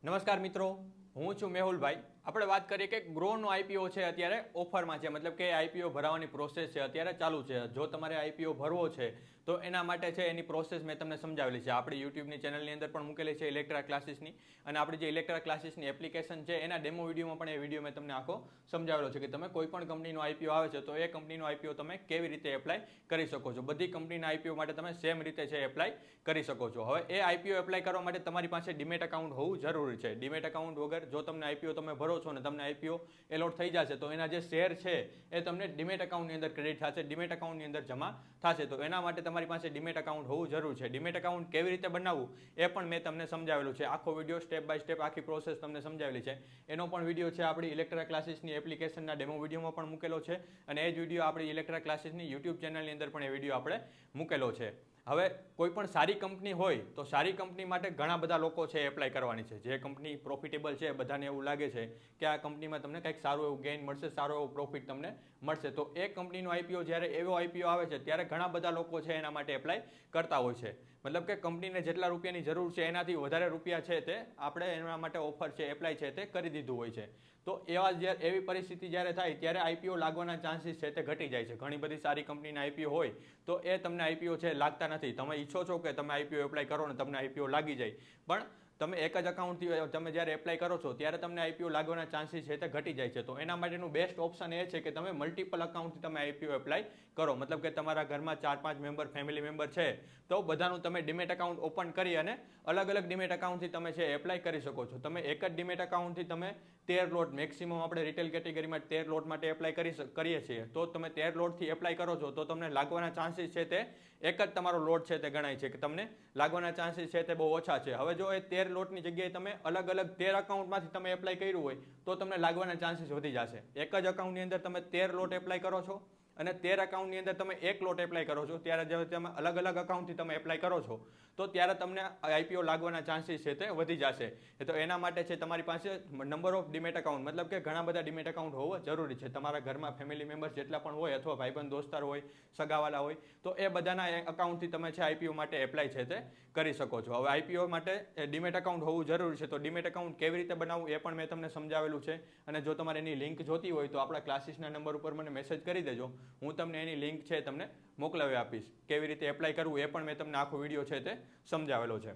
નમસ્કાર મિત્રો, હું છું મેહુલભાઈ. આપણે વાત કરીએ કે ગ્રોનો આઈપીઓ છે અત્યારે ઓફરમાં છે, મતલબ કે આઈપીઓ ભરવાની પ્રોસેસ છે અત્યારે ચાલુ છે. જો તમારે આઈપીઓ ભરવો છે તો એના માટે છે એની પ્રોસેસ મેં તમને સમજાવેલી છે. આપણી યુટ્યુબની ચેનલની અંદર પણ મૂકેલી છે ઇલેક્ટ્રા ક્લાસીસની, અને આપણી જે ઇલેક્ટ્રા ક્લાસીસની એપ્લિકેશન છે એના ડેમો વિડીયોમાં પણ એ વિડીયો મેં તમને આખો સમજાવેલો છે કે તમે કોઈ પણ કંપનીનો આઈપીઓ આવે છે તો એ કંપનીનો આઈપીઓ તમે કેવી રીતે એપ્લાય કરી શકો છો. બધી કંપનીના આઈપીઓ માટે તમે સેમ રીતે છે એપ્લાય કરી શકો છો. હવે એ આઈપીઓ એપ્લાય કરવા માટે તમારી પાસે ડીમેટ એકાઉન્ટ હોવું જરૂરી છે. ડીમેટ એકાઉન્ટ વગર જો તમને આઈપીઓ તમે ભરો છો ને તમને આઈપીઓ એલોટ થઈ જશે તો એના જે શેર છે એ તમને ડીમેટ એકાઉન્ટની અંદર ક્રેડિટ થશે, ડીમેટ એકાઉન્ટની અંદર જમા થશે. તો એના માટે તમારી પાસે ડીમેટ એકાઉન્ટ હોવું જરૂર છે. ડીમેટ એકાઉન્ટ કેવી રીતે બનાવવું એ પણ મેં તમને સમજાવેલું છે. આખો વિડીયો સ્ટેપ બાય સ્ટેપ આખી પ્રોસેસ તમને સમજાવેલી છે. એનો પણ વિડીયો છે આપણી ઇલેક્ટ્રા ક્લાસીસની એપ્લિકેશનના ડેમો વિડીયોમાં પણ મૂકેલો છે, અને એ જ વિડીયો આપણી ઇલેક્ટ્રા ક્લાસીસની યુટ્યુબ ચેનલની અંદર પણ એ વિડીયો આપણે મૂકેલો છે. હવે કોઈ પણ સારી કંપની હોય તો સારી કંપની માટે ઘણા બધા લોકો છે એપ્લાય કરવાની છે. જે કંપની પ્રોફિટેબલ છે, બધાને એવું લાગે છે કે આ કંપનીમાં તમને કંઈક સારું એવું ગેઇન મળશે, સારો એવો પ્રોફિટ તમને મળશે, તો એ કંપનીનો આઈપીઓ જ્યારે એવો આઈપીઓ આવે છે ત્યારે ઘણા બધા લોકો છે એના માટે એપ્લાય કરતા હોય છે. મતલબ કે કંપનીને જેટલા રૂપિયાની જરૂર છે એનાથી વધારે રૂપિયા છે તે આપણે એના માટે ઓફર છે એપ્લાય છે તે કરી દીધું હોય છે. તો એવી પરિસ્થિતિ જ્યારે થાય ત્યારે આઈપીઓ લાગવાના ચાન્સીસ છે તે ઘટી જાય છે. ઘણી બધી સારી કંપનીના આઈપીઓ હોય તો એ તમને આઈપીઓ છે લાગતા નથી. તમે ઈચ્છો છો કે તમે આઈપીઓ એપ્લાય કરો ને તમને આઈપીઓ લાગી જાય, પણ તમે એક જ અકાઉન્ટથી તમે જ્યારે એપ્લાય કરો છો ત્યારે તમને આઈપીઓ લાગવાના ચાન્સીસ છે તે ઘટી જાય છે. તો એના માટેનું બેસ્ટ ઓપ્શન એ છે કે તમે મલ્ટિપલ અકાઉન્ટથી તમે આઈપીઓ એપ્લાય કરો. મતલબ કે તમારા ઘરમાં 4-5 મેમ્બર ફેમિલી મેમ્બર છે તો બધાનું તમે ડીમેટ એકાઉન્ટ ઓપન કરી અને અલગ અલગ ડીમેટ એકાઉન્ટથી તમે છે એપ્લાય કરી શકો છો. તમે એક જ ડીમેટ એકાઉન્ટથી તમે 13 લોટ, મેક્સિમમ આપણે રિટેલ કેટેગરીમાં 13 લોટ માટે એપ્લાય કરીએ છીએ, તો તમે 13 લોટથી એપ્લાય કરો છો તો તમને લાગવાના ચાન્સીસ છે તે એક જ તમારો લોટ છે તે ગણાય છે કે તમને લાગવાના ચાન્સીસ છે તે બહુ ઓછા છે. હવે જો એ 13 લોટની જગ્યાએ તમે અલગ અલગ 13 અકાઉન્ટમાંથી તમે એપ્લાય કર્યું હોય તો તમને લાગવાના ચાન્સીસ વધી જશે. એક જ અકાઉન્ટની અંદર તમે 13 લોટ એપ્લાય કરો છો અને 13 અકાઉન્ટની અંદર તમે એક લોટ એપ્લાય કરો છો, ત્યારે જો તમે અલગ અલગ અકાઉન્ટથી તમે એપ્લાય કરો છો તો ત્યારે તમને આઈપીઓ લાગવાના ચાન્સીસ છે તે વધી જશે. તો એના માટે છે તમારી પાસે નંબર ઓફ ડીમેટ એકાઉન્ટ, મતલબ કે ઘણા બધા ડીમેટ એકાઉન્ટ હોવા જરૂરી છે. તમારા ઘરમાં ફેમિલી મેમ્બર્સ જેટલા પણ હોય અથવા ભાઈબંધ દોસ્તાર હોય, સગાવાલા હોય, તો એ બધાના અકાઉન્ટથી તમે છે આઈપીઓ માટે એપ્લાય છે તે કરી શકો છો. હવે આઈપીઓ માટે ડીમેટ એકાઉન્ટ હોવું જરૂરી છે. તો ડીમેટ એકાઉન્ટ કેવી રીતે બનાવવું એ પણ મેં તમને સમજાવેલું છે, અને જો તમારે એની લિંક જોતી હોય તો આપણા ક્લાસીસના નંબર ઉપર મને મેસેજ કરી દેજો. હું તમને એની લિંક છે તમને મોકલાવી આપીશ. કેવી રીતે એપ્લાય કરવું એ પણ મેં તમને આખો વિડીયો છે તે સમજાવેલો છે.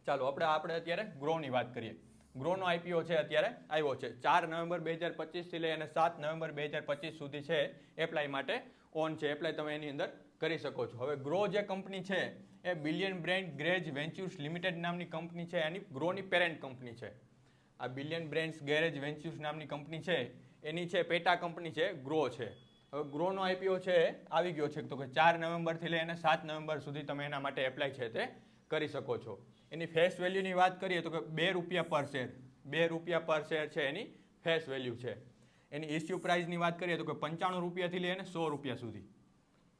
ચાલો આપણે અત્યારે ગ્રોની વાત કરીએ. ગ્રોનો આઈપીઓ છે અત્યારે આવ્યો છે 4 નવેમ્બર 2025થી લઈ અને 7 નવેમ્બર 2025 સુધી છે એપ્લાય માટે ઓન છે. એપ્લાય તમે એની અંદર કરી શકો છો. હવે ગ્રો જે કંપની છે એ billion brand garage ventures limited નામની કંપની છે, એની ગ્રોની પેરેન્ટ કંપની છે. આ બિલિયન બ્રેન્ડ્સ ગેરેજ વેન્ચ્યુર્સ નામની કંપની છે એની છે પેટા કંપની છે ગ્રો છે. હવે ગ્રોનો આઈપીઓ છે આવી ગયો છે તો કે 4 નવેમ્બરથી લઈ અને 7 નવેમ્બર સુધી તમે એના માટે એપ્લાય છે તે કરી શકો છો. એની ફેસ વેલ્યુની વાત કરીએ તો કે ₹2 પર શેર, ₹2 પર શેર છે એની ફેસ વેલ્યુ છે. એની ઇસ્યુ પ્રાઇસની વાત કરીએ તો કે ₹95થી લઈ અને ₹100 સુધી.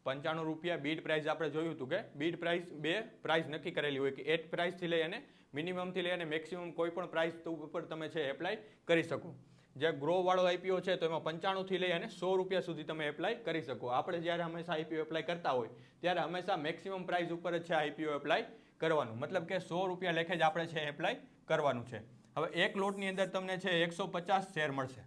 ₹95 બીડ પ્રાઇસ આપણે જોયું હતું કે બીડ પ્રાઇસ બે પ્રાઇસ નક્કી કરેલી હોય કે એક પ્રાઇસથી લઈ અને મિનિમમથી લઈ અને મેક્સિમમ કોઈ પણ પ્રાઇસ ઉપર તમે છે એપ્લાય કરી શકો. જે ગ્રો વાળો આઈપીઓ છે તો એમાં 95થી લઈ અને ₹100 સુધી તમે એપ્લાય કરી શકો. આપણે જ્યારે હંમેશા આઈપીઓ એપ્લાય કરતા હોય ત્યારે હંમેશા મેક્સિમમ પ્રાઇસ ઉપર જ છે આઈપીઓ એપ્લાય કરવાનું. મતલબ કે ₹100 લેખે જ આપણે છે એપ્લાય કરવાનું છે. હવે એક લોટની અંદર તમને છે 150 શેર મળશે.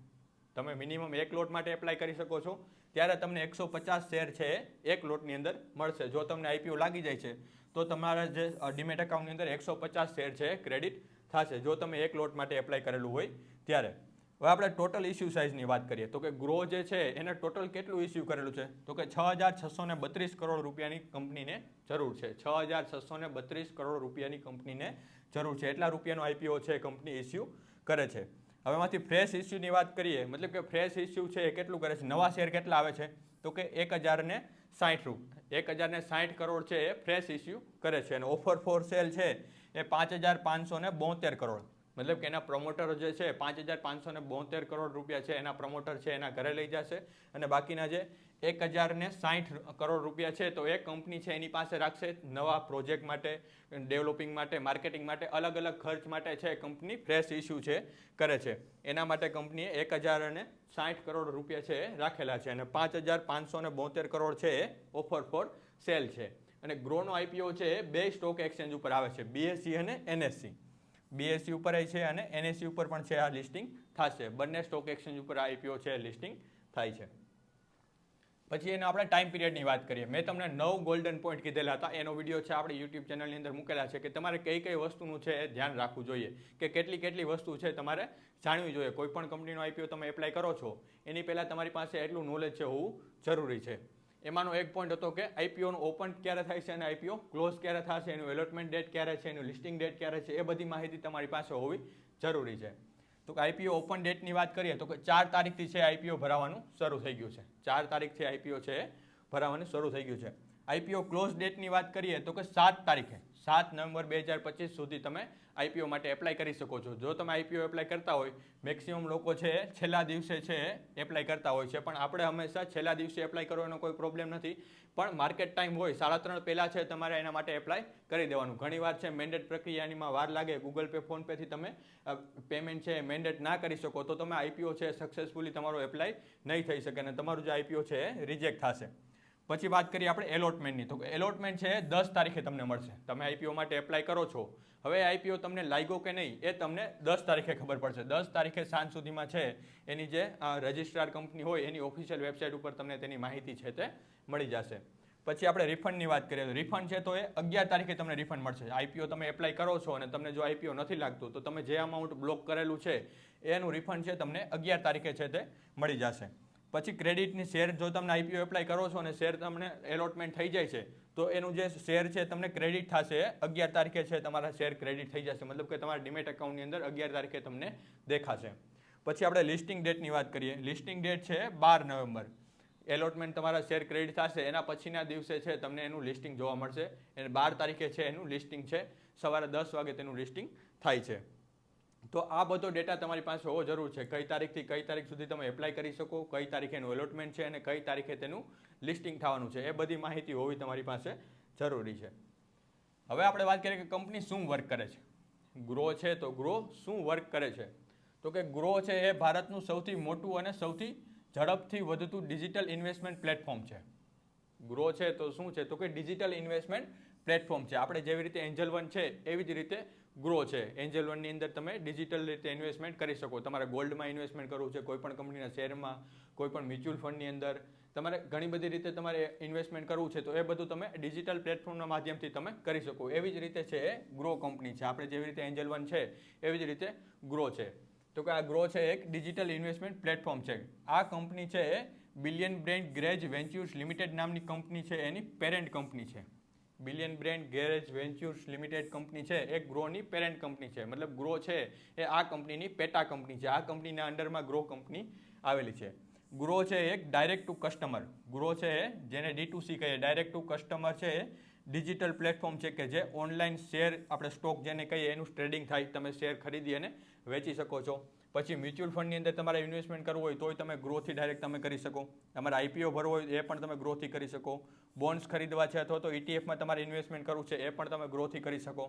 તમે મિનિમમ એક લોટ માટે એપ્લાય કરી શકો છો ત્યારે તમને 150 શેર છે એક લોટની અંદર મળશે. જો તમને આઈપીઓ લાગી જાય છે તો તમારા જે ડીમેટ એકાઉન્ટની અંદર 150 શેર છે ક્રેડિટ થશે, જો તમે એક લોટ માટે એપ્લાય કરેલું હોય ત્યારે. હવે આપણે ટોટલ ઇસ્યુ સાઇઝની વાત કરીએ તો કે ગ્રો જે છે એને ટોટલ કેટલું ઇસ્યુ કરેલું છે તો કે ₹6,632 કરોડ રૂપિયાની કંપનીને જરૂર છે. ₹6,632 કરોડ રૂપિયાની કંપનીને જરૂર છે. એટલા રૂપિયાનો આઈપીઓ છે કંપની ઇસ્યુ કરે છે. હવે એમાંથી ફ્રેશ ઇસ્યુની વાત કરીએ, મતલબ કે ફ્રેશ ઇસ્યુ છે એ કેટલું કરે છે, નવા શેર કેટલા આવે છે તો કે 1,060 કરોડ છે એ ફ્રેશ ઇસ્યુ કરે છે. અને ઓફર ફોર સેલ છે એ 5,572 કરોડ, મતલબ કે એના પ્રમોટર જે છે 5,572 કરોડ રૂપિયા છે એના પ્રમોટર છે એના ઘરે લઈ જશે, અને બાકીના જે 1,060 કરોડ રૂપિયા છે તો એ કંપની છે એની પાસે રાખશે નવા પ્રોજેક્ટ માટે, ડેવલપિંગ માટે, માર્કેટિંગ માટે, અલગ અલગ ખર્ચ માટે છે કંપની ફ્રેશ ઇસ્યુ છે કરે છે. એના માટે કંપનીએ 1,060 કરોડ રૂપિયા છે એ રાખેલા છે, અને 5,572 કરોડ છે એ ઓફર ફોર સેલ છે. અને ગ્રોનો આઈપીઓ છે એ બે સ્ટોક એક્સચેન્જ ઉપર આવે છે, બીએસસી અને એનએસસી. BSE ઉપર છે અને NSE ઉપર પણ છે આ લિસ્ટિંગ થશે. બંને સ્ટોક એક્સચેન્જ ઉપર આ IPO છે લિસ્ટિંગ થાય છે. પછી એને આપણે ટાઈમ પિરિયડની વાત કરીએ. મેં તમને 9 ગોલ્ડન પોઈન્ટ કીધેલા હતા, એનો વિડીયો છે આપણી યુટ્યુબ ચેનલની અંદર મૂકેલા છે કે તમારે કઈ કઈ વસ્તુનું છે એ ધ્યાન રાખવું જોઈએ, કે કેટલી કેટલી વસ્તુ છે તમારે જાણવી જોઈએ. કોઈ પણ કંપનીનો IPO તમે એપ્લાય કરો છો એની પહેલાં તમારી પાસે એટલું નોલેજ છે હોવું જરૂરી છે. એમાંનો એક પોઈન્ટ હતો કે IPO નું ઓપન ક્યારે થાય છે અને IPO ક્લોઝ ક્યારે થશે, એનું એલોટમેન્ટ ડેટ ક્યારે છે, એનું લિસ્ટિંગ ડેટ ક્યારે છે, એ બધી માહિતી તમારી પાસે હોવી જરૂરી છે. તો કે IPO ઓપન ડેટની વાત કરીએ તો કે 4 તારીખથી છે IPO ભરાવાનું શરૂ થઈ ગયું છે. 4 તારીખથી IPO છે ભરાવાનું શરૂ થઈ ગયું છે. IPO ક્લોઝ ડેટની વાત કરીએ તો કે 7 તારીખે 7 નવેમ્બર 2025 સુધી તમે IPO માટે એપ્લાય કરી શકો છો. જો તમે IPO એપ્લાય કરતા હોય, મેક્સિમમ લોકો છે છેલ્લા દિવસે છે એપ્લાય કરતા હોય છે, પણ આપણે હંમેશા છેલ્લા દિવસે એપ્લાય કરવાનો કોઈ પ્રોબ્લેમ નથી, પણ માર્કેટ ટાઈમ હોય 3:30 પહેલાં છે તમારે એના માટે એપ્લાય કરી દેવાનું. ઘણીવાર છે મેન્ડેટ પ્રક્રિયામાં વાર લાગે, ગૂગલ પે ફોન પેથી તમે પેમેન્ટ છે મેન્ડેટ ના કરી શકો તો તમે IPO છે સક્સેસફુલી તમારો એપ્લાય નહીં થઈ શકે અને તમારું જે IPO છે એ રિજેક્ટ થશે. પછી વાત કરીએ આપણે એલોટમેન્ટની. તો એલોટમેન્ટ છે 10 તારીખે તમને મળશે. તમે IPO માટે એપ્લાય કરો છો, હવે IPO તમને લાગ્યો કે નહીં એ તમને 10 તારીખે ખબર પડશે. 10 તારીખે સાંજ સુધીમાં છે એની જે રજિસ્ટ્રાર કંપની હોય એની ઓફિશિયલ વેબસાઇટ ઉપર તમને તેની માહિતી છે તે મળી જશે. પછી આપણે રિફંડની વાત કરીએ તો રિફંડ છે તો એ 11 તારીખે તમને રિફંડ મળશે. IPO તમે એપ્લાય કરો છો અને તમને જો IPO નથી લાગતું તો તમે જે અમાઉન્ટ બ્લોક કરેલું છે એનું રિફંડ છે તમને 11 તારીખે છે તે મળી જશે. પછી ક્રેડિટની શેર, જો તમને IPO એપ્લાય કરો છો અને શેર તમને એલોટમેન્ટ થઈ જાય છે તો એનું જે શેર છે તમને ક્રેડિટ થશે 11 તારીખે છે તમારા શેર ક્રેડિટ થઈ જશે, મતલબ કે તમારા ડીમેટ એકાઉન્ટની અંદર 11 તારીખે તમને દેખાશે. પછી આપણે લિસ્ટિંગ ડેટની વાત કરીએ. લિસ્ટિંગ ડેટ છે 12 નવેમ્બર. એલોટમેન્ટ તમારા શેર ક્રેડિટ થશે એના પછીના દિવસે છે તમને એનું લિસ્ટિંગ જોવા મળશે. અને 12 તારીખે છે એનું લિસ્ટિંગ છે, સવારે 10 વાગે તેનું લિસ્ટિંગ થાય છે. તો આ બધો ડેટા તમારી પાસે હોવો જરૂર છે. કઈ તારીખથી કઈ તારીખ સુધી તમે એપ્લાય કરી શકો, કઈ તારીખે એનું એલોટમેન્ટ છે અને કઈ તારીખે તેનું લિસ્ટિંગ થવાનું છે, એ બધી માહિતી હોવી તમારી પાસે જરૂરી છે. હવે આપણે વાત કરીએ કે કંપની શું વર્ક કરે છે. ગ્રો છે તો ગ્રો શું વર્ક કરે છે, તો કે ગ્રો છે એ ભારતનું સૌથી મોટું અને સૌથી ઝડપથી વધતું ડિજિટલ ઇન્વેસ્ટમેન્ટ પ્લેટફોર્મ છે. ગ્રો છે તો શું છે, તો કે ડિજિટલ ઇન્વેસ્ટમેન્ટ પ્લેટફોર્મ છે. આપણે જેવી રીતે એન્જલ વન છે એવી જ રીતે ગ્રો છે. એન્જલ વનની અંદર તમે ડિજિટલ રીતે ઇન્વેસ્ટમેન્ટ કરી શકો. તમારે ગોલ્ડમાં ઇન્વેસ્ટમેન્ટ કરવું છે, કોઈ પણ કંપનીના શેરમાં, કોઈ પણ મ્યુચ્યુઅલ ફંડની અંદર, તમારે ઘણી બધી રીતે તમારે ઇન્વેસ્ટમેન્ટ કરવું છે તો એ બધું તમે ડિજિટલ પ્લેટફોર્મના માધ્યમથી તમે કરી શકો. એવી જ રીતે છે એ ગ્રો કંપની છે. આપણે જેવી રીતે એન્જલ વન છે એવી જ રીતે ગ્રો છે. તો કે આ ગ્રો છે એક ડિજિટલ ઇન્વેસ્ટમેન્ટ પ્લેટફોર્મ છે. આ કંપની છે એ billion brand garage ventures limited નામની કંપની છે, એની પેરેન્ટ કંપની છે. Billion brand garage ventures limited company છે એ ગ્રોની પેરેન્ટ કંપની છે. મતલબ ગ્રો છે એ આ કંપનીની પેટા કંપની છે. આ કંપનીના અંડરમાં ગ્રો કંપની આવેલી છે. ગ્રો છે એક ડાયરેક્ટ ટુ કસ્ટમર. ગ્રો છે એ જેને D2C કહીએ, ડાયરેક્ટ ટુ કસ્ટમર છે એ ડિજિટલ પ્લેટફોર્મ છે કે જે ઓનલાઈન શેર, આપણે સ્ટોક જેને કહીએ એનું ટ્રેડિંગ થાય, તમે શેર ખરીદી અને વેચી શકો છો. પછી મ્યુચ્યુઅલ ફંડની અંદર તમારે ઇન્વેસ્ટમેન્ટ કરવું હોય તોય તમે ગ્રોથી ડાયરેક્ટ તમે કરી શકો. તમારે IPO ભરવો હોય એ પણ તમે ગ્રોથી કરી શકો. બોન્ડ્સ ખરીદવા છે અથવા તો ETFમાં તમારે ઇન્વેસ્ટમેન્ટ કરવું છે એ પણ તમે ગ્રોથી કરી શકો.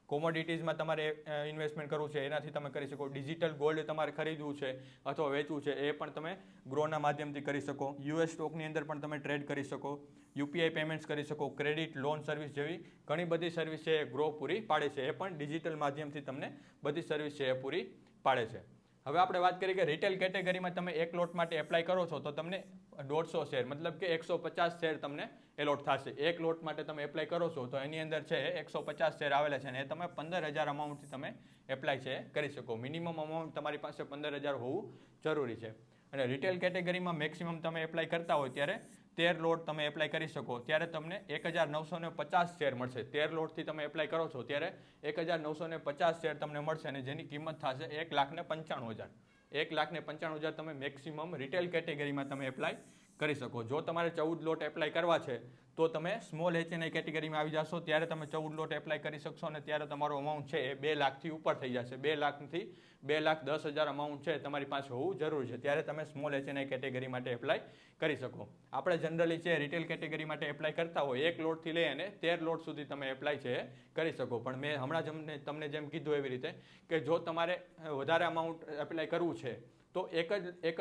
કોમોડિટીઝમાં તમારે ઇન્વેસ્ટમેન્ટ કરવું છે એનાથી તમે કરી શકો. ડિજિટલ ગોલ્ડ તમારે ખરીદવું છે અથવા વેચવું છે એ પણ તમે ગ્રોના માધ્યમથી કરી શકો. US સ્ટોકની અંદર પણ તમે ટ્રેડ કરી શકો. UPI પેમેન્ટ્સ કરી શકો. ક્રેડિટ, લોન સર્વિસ જેવી ઘણી બધી સર્વિસ છે એ ગ્રો પૂરી પાડે છે. એ પણ ડિજિટલ માધ્યમથી તમને બધી સર્વિસ છે એ પૂરી પાડે છે. હવે આપણે વાત કરીએ કે રિટેલ કેટેગરીમાં તમે એક લોટ માટે એપ્લાય કરો છો તો તમને 150 શેર, મતલબ કે 150 શેર તમને એલોટ થશે. એક લોટ માટે તમે એપ્લાય કરો છો તો એની અંદર છે 150 શેર આવેલા છે અને એ તમે 15,000 અમાઉન્ટથી તમે એપ્લાય છે કરી શકો. મિનિમમ અમાઉન્ટ તમારી પાસે 15,000 હોવું જરૂરી છે. અને રિટેલ કેટેગરીમાં મેક્સિમમ તમે એપ્લાય કરતા હોય ત્યારે 13 લોટ તમે એપ્લાય કરી શકો ત્યારે તમને 1,950 શેર મળશે. 13 લોટથી તમે એપ્લાય કરો છો ત્યારે 1,950 શેર તમને મળશે અને જેની કિંમત થશે 1,95,000. 1,95,000 તમે મેક્સિમમ રિટેલ કેટેગરીમાં તમે એપ્લાય કરી શકો. જો તમારે 14 લોટ એપ્લાય કરવા છે તો તમે સ્મોલ HNI કેટેગરીમાં આવી જશો ત્યારે તમે 14 લોટ એપ્લાય કરી શકશો અને ત્યારે તમારો અમાઉન્ટ છે એ 2 લાખથી ઉપર થઈ જશે. 2 લાખથી 2,10,000 અમાઉન્ટ છે તમારી પાસે હોવું જરૂરી છે ત્યારે તમે સ્મોલ HNI કેટેગરી માટે એપ્લાય કરી શકો. આપણે જનરલી છે રિટેલ કેટેગરી માટે એપ્લાય કરતા હોય 1 લોટથી લઈ અને 13 લોટ સુધી તમે એપ્લાય છે કરી શકો. પણ મેં હમણાં તમને જેમ કીધું એવી રીતે કે જો તમારે વધારે અમાઉન્ટ એપ્લાય કરવું છે તો એક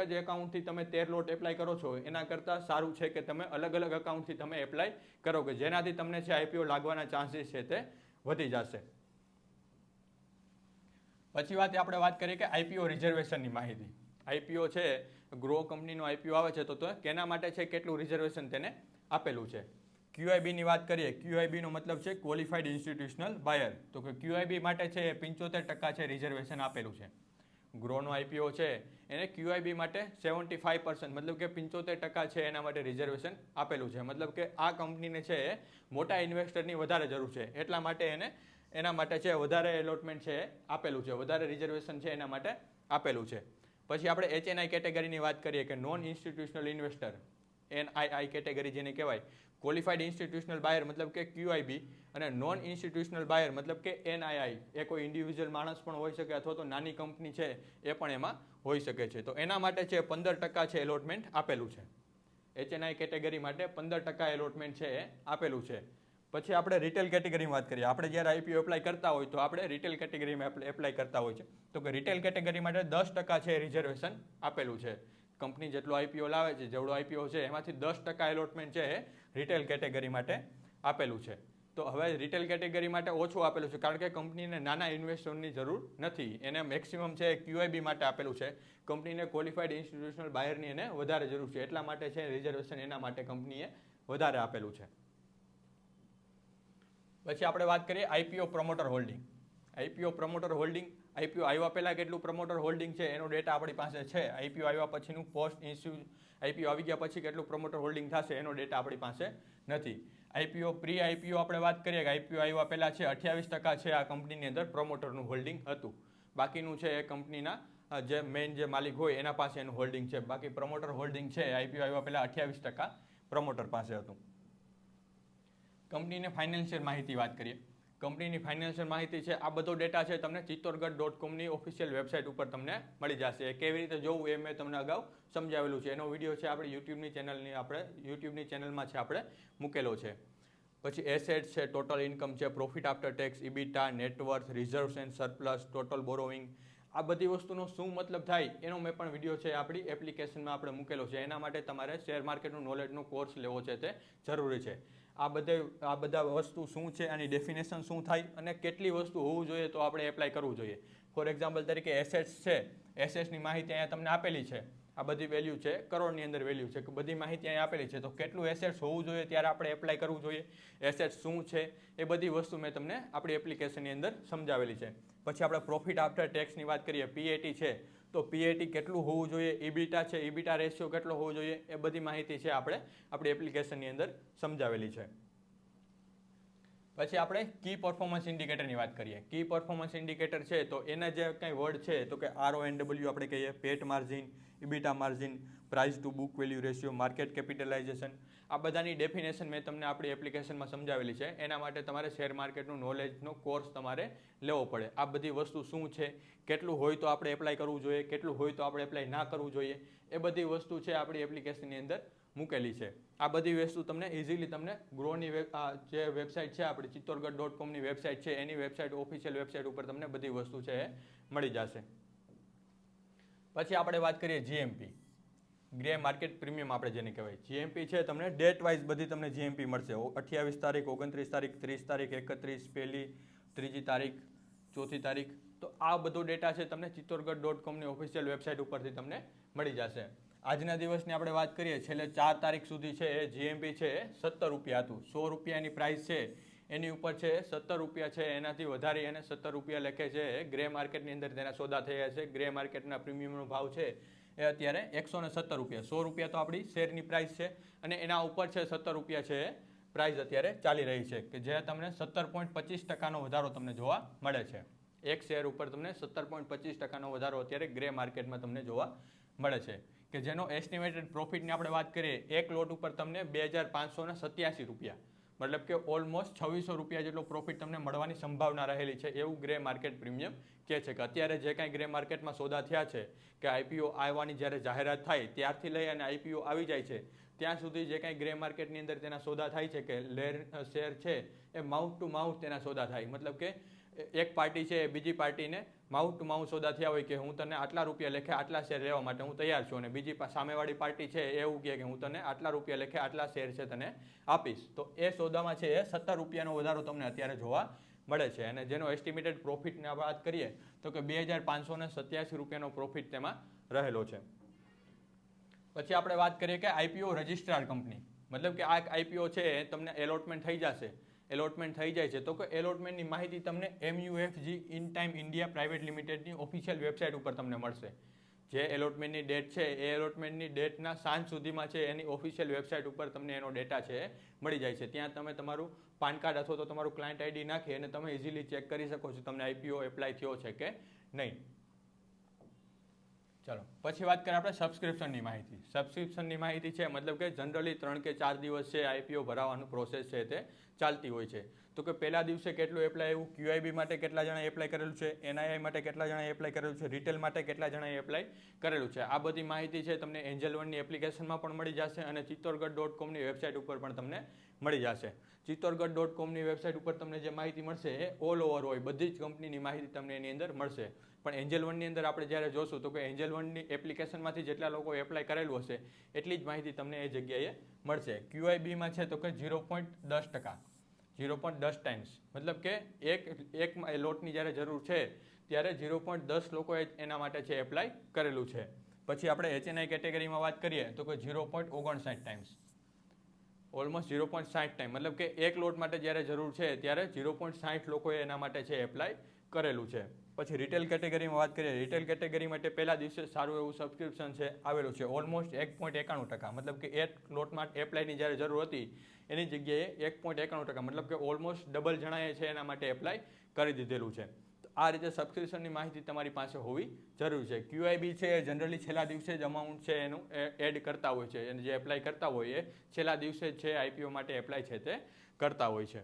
જ એકાઉન્ટથી તમે 13 લોટ એપ્લાય કરો છો એના કરતાં સારું છે કે તમે અલગ અલગ એકાઉન્ટથી તમે એપ્લાય કરો કે જેનાથી તમને છે IPO લાગવાના ચાન્સીસ છે તે વધી જશે. પછી આપણે વાત કરીએ કે આઈપીઓ રિઝર્વેશનની માહિતી. આઈપીઓ છે, ગ્રો કંપનીનો આઈપીઓ આવે છે, તો કેના માટે છે, કેટલું રિઝર્વેશન તેને આપેલું છે. ક્યુઆઈબીની વાત કરીએ. ક્યુઆઈબીનો મતલબ છે ક્વોલિફાઈડ ઇન્સ્ટિટ્યુશનલ બાયર. તો કે ક્યુઆઈબી માટે છે એ 75% છે રિઝર્વેશન આપેલું છે. ગ્રોનો આઈપીઓ છે એને ક્યુઆઈબી માટે 75%, મતલબ કે 75% છે એના માટે રિઝર્વેશન આપેલું છે. મતલબ કે આ કંપનીને છે એ મોટા ઇન્વેસ્ટરની વધારે જરૂર છે, એટલા માટે એના માટે છે વધારે એલોટમેન્ટ છે આપેલું છે, વધારે રિઝર્વેશન છે એના માટે આપેલું છે. પછી આપણે HNI કેટેગરીની વાત કરીએ કે non institutional investor, NII category જેને કહેવાય. ક્વોલિફાઈડ ઇન્સ્ટિટ્યુશનલ બાયર મતલબ કે QIB, અને નોન ઇન્સ્ટિટ્યુશનલ બાયર મતલબ કે NII. એ કોઈ ઇન્ડિવિજ્યુઅલ માણસ પણ હોઈ શકે અથવા તો નાની કંપની છે એ પણ એમાં હોઈ શકે છે. તો એના માટે છે 15% છે એલોટમેન્ટ આપેલું છે. HNI કેટેગરી માટે 15% એલોટમેન્ટ છે એ આપેલું છે. પછી આપણે રિટેલ કેટેગરીની વાત કરીએ. આપણે જ્યારે આઈપીઓ એપ્લાય કરતા હોય તો આપણે રિટેલ કેટેગરીમાં એપ્લાય કરતા હોય છે. તો કે રિટેલ કેટેગરી માટે 10% છે રિઝર્વેશન આપેલું છે. કંપની જેટલો આઈપીઓ લાવે છે, જેવડો આઈપીઓ છે એમાંથી 10% એલોટમેન્ટ છે એ રિટેલ કેટેગરી માટે આપેલું છે. તો હવે રિટેલ કેટેગરી માટે ઓછું આપેલું છે કારણ કે કંપનીને નાના ઇન્વેસ્ટરની જરૂર નથી. એને મેક્સિમમ છે QIB માટે આપેલું છે. કંપનીને ક્વોલિફાઈડ ઇન્સ્ટિટ્યુશનલ બાયરની એને વધારે જરૂર છે, એટલા માટે છે રિઝર્વેશન એના માટે કંપનીએ વધારે આપેલું છે. પછી આપણે વાત કરીએ IPO promoter holding. IPO promoter holding, IPO આવ્યા પહેલાં કેટલું પ્રમોટર હોલ્ડિંગ છે એનો ડેટા આપણી પાસે છે. આઈપીઓ આવ્યા પછીનું પોસ્ટ ઇસ્યુ, આઈપીઓ આવી ગયા પછી કેટલું પ્રમોટર હોલ્ડિંગ થશે એનો ડેટા આપણી પાસે નથી. આઈપીઓ પ્રી આઈપીઓ આપણે વાત કરીએ કે આઈપીઓ આવ્યા પહેલાં છે 28% છે આ કંપનીની અંદર પ્રમોટરનું હોલ્ડિંગ હતું. બાકીનું છે એ કંપનીના જે મેઇન જે માલિક હોય એના પાસે એનું હોલ્ડિંગ છે. બાકી પ્રમોટર હોલ્ડિંગ છે આઈપીઓ આવ્યા પહેલાં 28% પ્રમોટર પાસે હતું. કંપનીને ફાઇનાન્શિયલ માહિતી વાત કરીએ. કંપનીની ફાઇનાન્શિયલ માહિતી છે, આ બધો ડેટા છે તમને chittorgarh.comની ઓફિશિયલ વેબસાઇટ ઉપર તમને મળી જશે. કેવી રીતે જોવું એ મેં તમને અગાઉ સમજાવેલું છે. એનો વિડીયો છે આપણી યુટ્યુબની ચેનલમાં છે આપણે મૂકેલો છે. પછી એસેટ્સ છે, ટોટલ ઇન્કમ છે, profit after tax, EBITDA, net worth, reserves and surplus, total borrowing, આ બધી વસ્તુનો શું મતલબ થાય એનો મેં પણ વિડીયો છે આપણી એપ્લિકેશનમાં આપણે મૂકેલો છે. એના માટે તમારે શેર માર્કેટનું નોલેજનો કોર્સ લેવો છે તે જરૂરી છે. આ બધા વસ્તુ શું છે, આની ડેફિનેશન શું થાય અને કેટલી વસ્તુ હોવું જોઈએ તો આપણે એપ્લાય કરવું જોઈએ. ફોર એક્ઝામ્પલ તરીકે એસેટ્સ છે, એસેટ્સની માહિતી અહીંયા તમને આપેલી છે. આ બધી વેલ્યુ છે, કરોડની અંદર વેલ્યુ છે, કે બધી માહિતી અહીંયા આપેલી છે. તો કેટલું એસેટ્સ હોવું જોઈએ ત્યારે આપણે એપ્લાય કરવું જોઈએ, એસેટ્સ શું છે એ બધી વસ્તુ મેં તમને આપણી એપ્લિકેશનની અંદર સમજાવેલી છે. પછી આપણે પ્રોફિટ આફ્ટર ટેક્સની વાત કરીએ, PAT છે, તો PAT કેટલું હોવું જોઈએ, ઇબીટા છે, ઇબીટા રેશિયો કેટલો હોવો જોઈએ, એ બધી માહિતી છે આપણે આપણી એપ્લિકેશનની અંદર સમજાવેલી છે. પછી આપણે કી પરફોર્મન્સ ઇન્ડિકેટરની વાત કરીએ. કી પરફોર્મન્સ ઇન્ડિકેટર છે તો એના જે કંઈ વર્ડ છે તો કે RONW આપણે કહીએ, PAT margin, EBITDA margin, price to book value ratio, market capitalization, આ બધાની ડેફિનેશન મેં તમને આપણી એપ્લિકેશનમાં સમજાવેલી છે. એના માટે તમારે શેર માર્કેટનું નોલેજનો કોર્સ તમારે લેવો પડે. આ બધી વસ્તુ શું છે, કેટલું હોય તો આપણે એપ્લાય કરવું જોઈએ, કેટલું હોય તો આપણે એપ્લાય ના કરવું જોઈએ, એ બધી વસ્તુ છે આપણી એપ્લિકેશનની અંદર મૂકેલી છે. આ બધી વસ્તુ તમને ઇઝીલી તમને ગ્રોની જે વેબસાઇટ છે આપણી chittorgarh.comની વેબસાઇટ છે એની વેબસાઇટ ઓફિશિયલ વેબસાઇટ ઉપર તમને બધી વસ્તુ છે એ મળી જશે. પછી આપણે વાત કરીએ GMP, ગ્રે માર્કેટ પ્રીમિયમ આપણે જેને કહેવાય. GMP છે તમને ડેટ વાઇઝ બધી તમને GMP મળશે. 28 તારીખ, 29 તારીખ, 30 તારીખ, 31, પહેલી, ત્રીજી તારીખ, ચોથી તારીખ. તો આ બધો ડેટા છે તમને chittorgarh.comની ઓફિશિયલ વેબસાઇટ ઉપરથી તમને મળી જશે. આજના દિવસની આપણે વાત કરીએ, છેલ્લે 4 તારીખ સુધી છે એ GMP છે એ 17 રૂપિયા હતું. 100 રૂપિયાની પ્રાઇસ છે એની ઉપર છે 17 રૂપિયા છે, એનાથી વધારી અને 17 રૂપિયા લખે છે. ગ્રે માર્કેટની અંદર તેના સોદા થયા છે. ગ્રે માર્કેટના પ્રીમિયમનો ભાવ છે એ અત્યારે 117 રૂપિયા. 100 રૂપિયા તો આપણી શેરની પ્રાઇસ છે અને એના ઉપર છે 17 રૂપિયા છે એ પ્રાઇસ અત્યારે ચાલી રહી છે, કે જે તમને 17.25% વધારો તમને જોવા મળે છે. એક શેર ઉપર તમને 17.25% વધારો અત્યારે ગ્રે માર્કેટમાં તમને જોવા મળે છે, કે જેનો એસ્ટિમેટેડ પ્રોફિટની આપણે વાત કરીએ, એક લોટ ઉપર તમને 2587 રૂપિયા, મતલબ કે ઓલમોસ્ટ 2600 રૂપિયા જેટલો પ્રોફિટ તમને મળવાની સંભાવના રહેલી છે, એવું ગ્રે માર્કેટ પ્રીમિયમ કહે છે. કે અત્યારે જે કાંઈ ગ્રે માર્કેટમાં સોદા થયા છે, કે આઈપીઓ આવવાની જ્યારે જાહેરાત થાય ત્યારથી લઈ અને આઈપીઓ આવી જાય છે ત્યાં સુધી જે કાંઈ ગ્રે માર્કેટની અંદર તેના સોદા થાય છે, કે શેર છે એ માઉથ ટુ માઉથ તેના સોદા થાય. મતલબ કે એક પાર્ટી છે એ બીજી પાર્ટીને માઉથ ટુ માઉથ સોદા થયા હોય કે હું તને આટલા રૂપિયા લેખે આટલા શેર લેવા માટે હું તૈયાર છું, અને બીજી સામેવાળી પાર્ટી છે એવું કહે કે હું તને આટલા રૂપિયા લેખે આટલા શેર છે તને આપીશ. તો એ સોદામાં છે એ 17 રૂપિયાનો વધારો તમને અત્યારે જોવા મળે છે. અને જેનો એસ્ટિમેટેડ પ્રોફિટની વાત કરીએ તો કે 2587 રૂપિયાનો પ્રોફિટ તેમાં રહેલો છે. પછી આપણે વાત કરીએ કે આઈપીઓ રજિસ્ટ્રાર કંપની, મતલબ કે આ આઈપીઓ છે એ તમને એલોટમેન્ટ થઈ જશે. એલોટમેન્ટ થઈ જાય છે તો કે એલોટમેન્ટની માહિતી તમને MUFG Intime India private લિમિટેડની ઓફિશિયલ વેબસાઇટ ઉપર તમને મળશે. જે એલોટમેન્ટની ડેટ છે એ એલોટમેન્ટની ડેટના સાંજ સુધીમાં છે એની ઓફિશિયલ વેબસાઇટ ઉપર તમને એનો ડેટા છે એ મળી જાય છે. ત્યાં તમે તમારું પાન કાર્ડ અથવા તો તમારું ક્લાયન્ટ આઈડી નાખી અને તમે ઇઝીલી ચેક કરી શકો છો તમને આઈપીઓ એપ્લાય થયો છે કે નહીં. ચલો પછી વાત કરીએ આપણે સબસ્ક્રિપ્શનની માહિતી. સબસ્ક્રિપ્શનની માહિતી છે મતલબ કે જનરલી 3 કે 4 દિવસ છે આઈપીઓ ભરાવાનું પ્રોસેસ છે તે ચાલતી હોય છે. તો કે પહેલા દિવસે કેટલું એપ્લાય આવ્યું, QIB માટે કેટલા જણાએ એપ્લાય કરેલું છે, NII માટે કેટલા જણાએ એપ્લાય કરેલું છે, રિટેલ માટે કેટલા જણાએ એપ્લાય કરેલું છે. આ બધી માહિતી છે તમને એન્જલ વનની એપ્લિકેશનમાં પણ મળી જશે અને chittorgarh.comની વેબસાઇટ ઉપર પણ તમને મળી જશે. chittorgarh.comની વેબસાઇટ ઉપર તમને જે માહિતી મળશે એ ઓલ ઓવર હોય, બધી જ કંપનીની માહિતી તમને એની અંદર મળશે. પણ એન્જલ વનની અંદર આપણે જ્યારે જોશું તો કે એન્જલ વનની એપ્લિકેશનમાંથી જેટલા લોકો એપ્લાય કરેલું હશે એટલી જ માહિતી તમને એ જગ્યાએ મળશે. QIBમાં છે તો કે 0.10%, 0.10 ટાઈમ્સ, મતલબ કે એક લોટની જ્યારે જરૂર છે ત્યારે 0.10 લોકોએ એના માટે છે એપ્લાય કરેલું છે. પછી આપણે HNI કેટેગરીમાં વાત કરીએ તો કે 0.59 ટાઈમ્સ, ઓલમોસ્ટ 0.60 ટાઈમ, મતલબ કે એક લોટ માટે જ્યારે જરૂર છે ત્યારે 0.60 લોકોએ એના માટે છે એપ્લાય કરેલું છે. પછી રિટેલ કેટેગરીમાં વાત કરીએ, રિટેલ કેટેગરી માટે પહેલા દિવસે સારું એવું સબસ્ક્રિપ્શન છે આવેલું છે, ઓલમોસ્ટ 1.91%, મતલબ કે એક લોટમાં એપ્લાયની જ્યારે જરૂર હતી એની જગ્યાએ 1.91%, મતલબ કે ઓલમોસ્ટ ડબલ જણાએ છે એના માટે એપ્લાય કરી દીધેલું છે. આ રીતે સબસ્ક્રિપ્શનની માહિતી તમારી પાસે હોવી જરૂરી છે. QIB છે એ જનરલી છેલ્લા દિવસે જ અમાઉન્ટ છે એનું એડ કરતા હોય છે અને જે એપ્લાય કરતા હોય એ છેલ્લા દિવસે જ છે આઈપીઓ માટે એપ્લાય છે તે કરતા હોય છે.